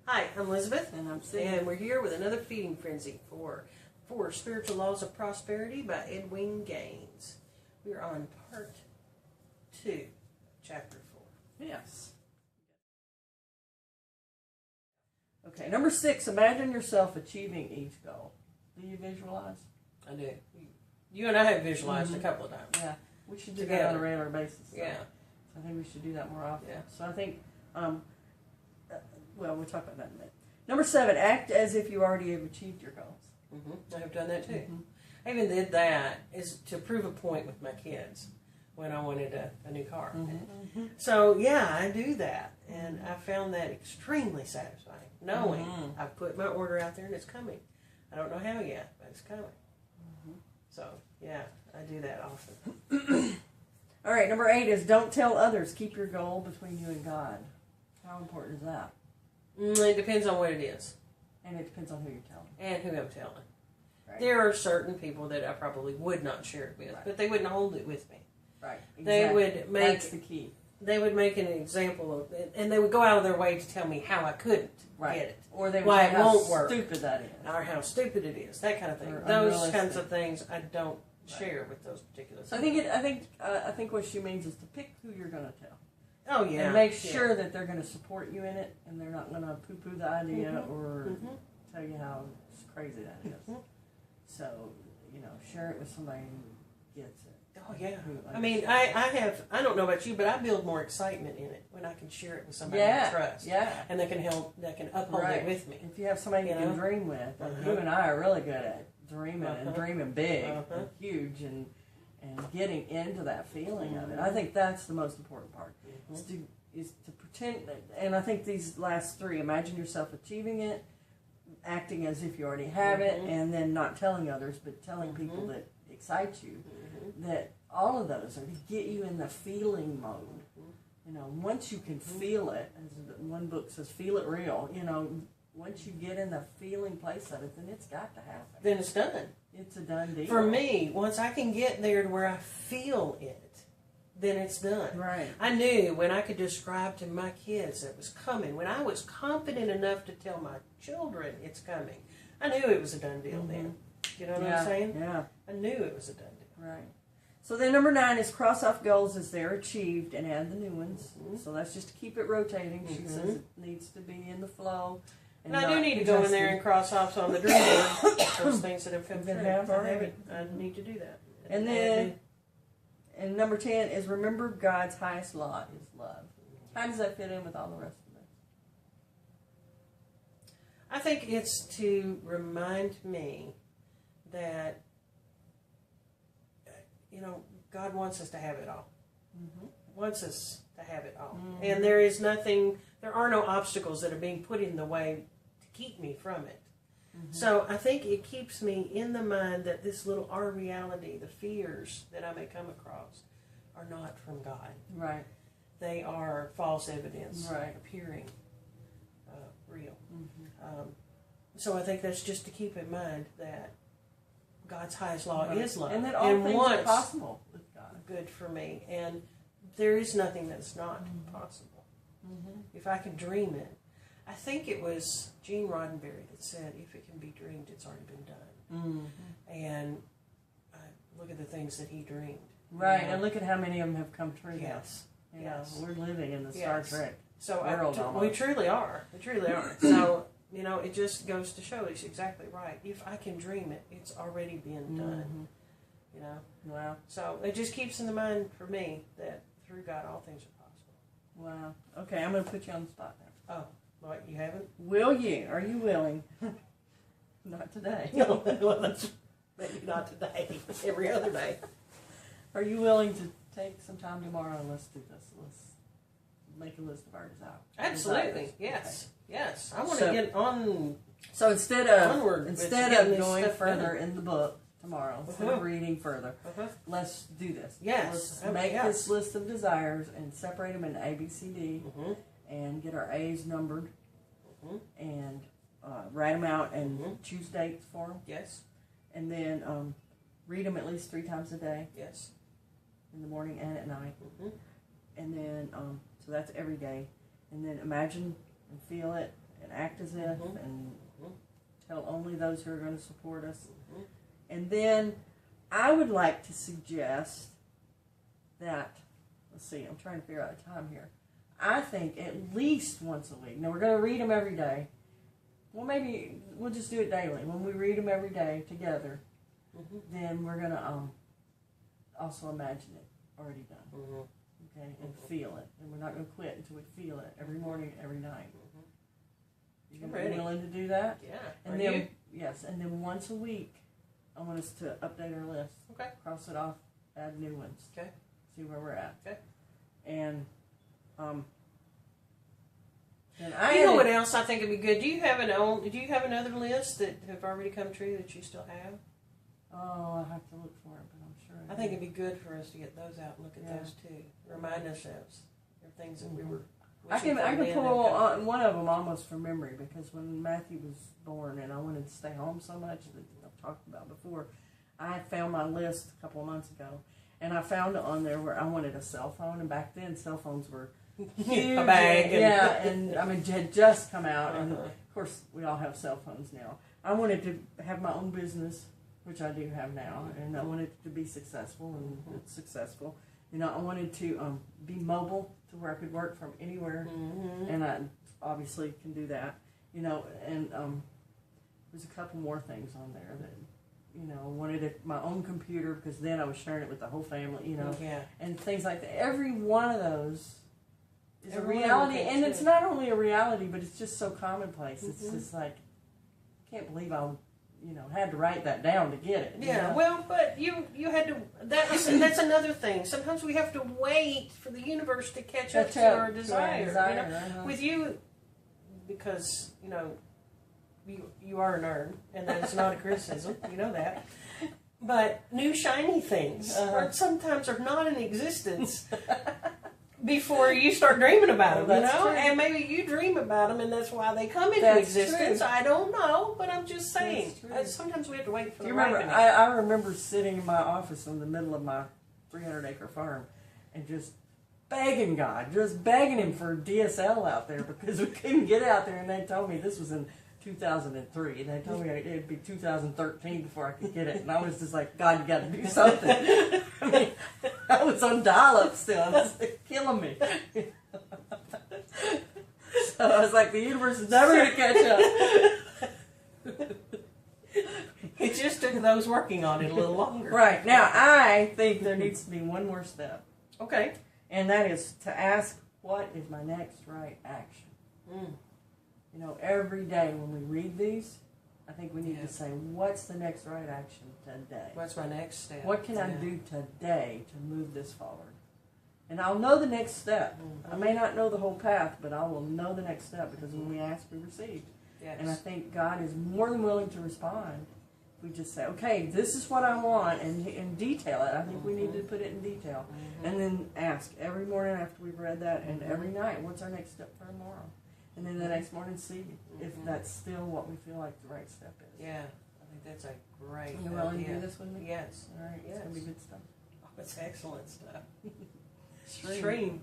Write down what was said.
Hi, I'm Elizabeth. And I'm Sue. And we're here with another feeding frenzy for Spiritual Laws of Prosperity by Edwene Gaines. We're on part 2, chapter 4. Yes. Okay, number 6, imagine yourself achieving each goal. Do you visualize? I do. You and I have visualized a couple of times. Yeah. We should do Together. that on a regular basis. So. Yeah. So I think we should do that more often. Yeah. So I think, we'll talk about that in a minute. Number 7, act as if you already have achieved your goals. I have done that too. I even did that is to prove a point with my kids when I wanted a new car. So, yeah, I do that. And I found that extremely satisfying, knowing I've put my order out there and it's coming. I don't know how yet, but it's coming. So, yeah, I do that often. All right, number 8 is don't tell others. Keep your goal between you and God. How important is that? It depends on what it is. And it depends on who you're telling. And who I'm telling. Right. There are certain people that I probably would not share it with, but they wouldn't hold it with me. Right. Exactly. They would make... That's the key. They would make an example of it, and they would go out of their way to tell me how I couldn't get it. Or they would why say it how won't work. stupid that is. Or how stupid it is, that kind of thing. Or Those unrealistic. kinds of things I don't share with those particular So people. I think what she means is to pick who you're going to tell. Oh, yeah. And make sure that they're going to support you in it, and they're not going to poo-poo the idea or tell you how crazy that is. So, share it with somebody who gets it. Oh, yeah. I mean, I don't know about you, but I build more excitement in it when I can share it with somebody I trust. Yeah. And that can uphold it with me. If you have somebody you can dream with, like you and I are really good at dreaming and dreaming big and huge and getting into that feeling of it. I think that's the most important part. Is to pretend, and I think these last 3, imagine yourself achieving it, acting as if you already have it, and then not telling others, but telling people that excite you, that all of those are to get you in the feeling mode. Once you can feel it, as one book says, feel it real, once you get in the feeling place of it, then it's got to happen. Then it's done. It's a done deal. For me, once I can get there to where I feel it, then it's done. Right. I knew when I could describe to my kids that it was coming, when I was confident enough to tell my children it's coming, I knew it was a done deal then. You know what I'm saying? Yeah. I knew it was a done deal. Right. So then number 9 is cross off goals as they're achieved and add the new ones. So that's just to keep it rotating. She says it needs to be in the flow. And I do need to go in there and cross off on the dream board those things that have come through. I need to do that. And then, and number 10 is remember God's highest law is love. How does that fit in with all the rest of it? I think it's to remind me that, God wants us to have it all. Wants us to have it all. And there are no obstacles that are being put in the way to keep me from it. So I think it keeps me in the mind that our reality, the fears that I may come across, are not from God. Right. They are false evidence appearing real. So I think that's just to keep in mind that God's highest law is love. And that all things are possible with God. Good for me. And there is nothing that's not possible. If I can dream it. I think it was Gene Roddenberry that said, if it can be dreamed, it's already been done. And look at the things that he dreamed. Right, and look at how many of them have come true. Yes. We're living in the Star Trek world almost. We truly are. We truly are. So, it just goes to show he's exactly right. If I can dream it, it's already been done. Wow. So it just keeps in the mind for me that through God all things are possible. Wow. Okay, I'm going to put you on the spot now. Oh, what, you haven't? Are you willing? Not today. No, well, that's maybe not today, every other day. Are you willing to take some time tomorrow and let's do this? Let's make a list of our desires. Absolutely. Yes. Okay. Yes. I want to get on. So instead of going further further in the book tomorrow, instead of reading further, let's do this. Yes. Let's make this list of desires and separate them into A, B, C, D, and get our A's numbered, and write them out and choose dates for them. Yes. And then read them at least 3 times a day. Yes. In the morning and at night. And then, so that's every day. And then imagine and feel it and act as if, and tell only those who are going to support us. And then I would like to suggest that, let's see, I'm trying to figure out the time here. I think at least once a week. Now, we're going to read them every day. Well, maybe we'll just do it daily. When we read them every day together, then we're going to also imagine it already done. Okay, and feel it. And we're not going to quit until we feel it every morning, every night. You gonna be willing to do that? Yeah. And then, yes, and then once a week, I want us to update our list. Okay. Cross it off, add new ones. Okay. See where we're at. Okay. And you know what else I think would be good? Do you have another list that have already come true that you still have? Oh, I have to look for it, but I'm sure I think it'd be good for us to get those out and look at those too. Remind ourselves of things that we were. I can pull one of them almost from memory, because when Matthew was born and I wanted to stay home so much that I've talked about before, I had found my list a couple of months ago, and I found it on there where I wanted a cell phone, and back then cell phones were huge. A bag. And I mean, it had just come out, and of course we all have cell phones now. I wanted to have my own business, which I do have now, and I wanted to be successful, and it's successful. You know, I wanted to be mobile to where I could work from anywhere, and I obviously can do that. You know, and there's a couple more things on there that, you know, I wanted my own computer, because then I was sharing it with the whole family, you know, and things like that. Every one of those is a reality, and it's not only a reality, but it's just so commonplace. It's just like, I can't believe I had to write that down to get it. Yeah, well, but you had to. That's another thing. Sometimes we have to wait for the universe to catch up to our desire. You know? With you, because you are a nerd, and that is not a criticism. You know that. But new shiny things sometimes are not in existence before you start dreaming about them, True. And maybe you dream about them, and that's why they come into existence. True. I don't know, but I'm just saying. Sometimes we have to wait for the ripening. I remember sitting in my office in the middle of my 300-acre farm and just begging God, just begging Him for DSL out there, because we couldn't get out there, and they told me this was in 2003, and they told me it'd be 2013 before I could get it, and I was just like, God, you got to do something. I mean, I was on dial-up still. It was killing me. So I was like, the universe is never going to catch up. It just took those working on it a little longer. Right. Now, I think there needs to be one more step. Okay. And that is to ask, what is my next right action? You know, every day when we read these, I think we need to say, what's the next right action today? What's my next step? What can I do today to move this forward? And I'll know the next step. I may not know the whole path, but I will know the next step, because when we ask, we receive. Yes. And I think God is more than willing to respond. We just say, okay, this is what I want, and detail it. I think we need to put it in detail. And then ask every morning after we've read that, and every night, what's our next step for tomorrow? And then the next morning, see if that's still what we feel like the right step is. Yeah, I think that's a great You willing to do this with me? Yes. All right, it's going to be good stuff. Oh, it's excellent stuff. Stream.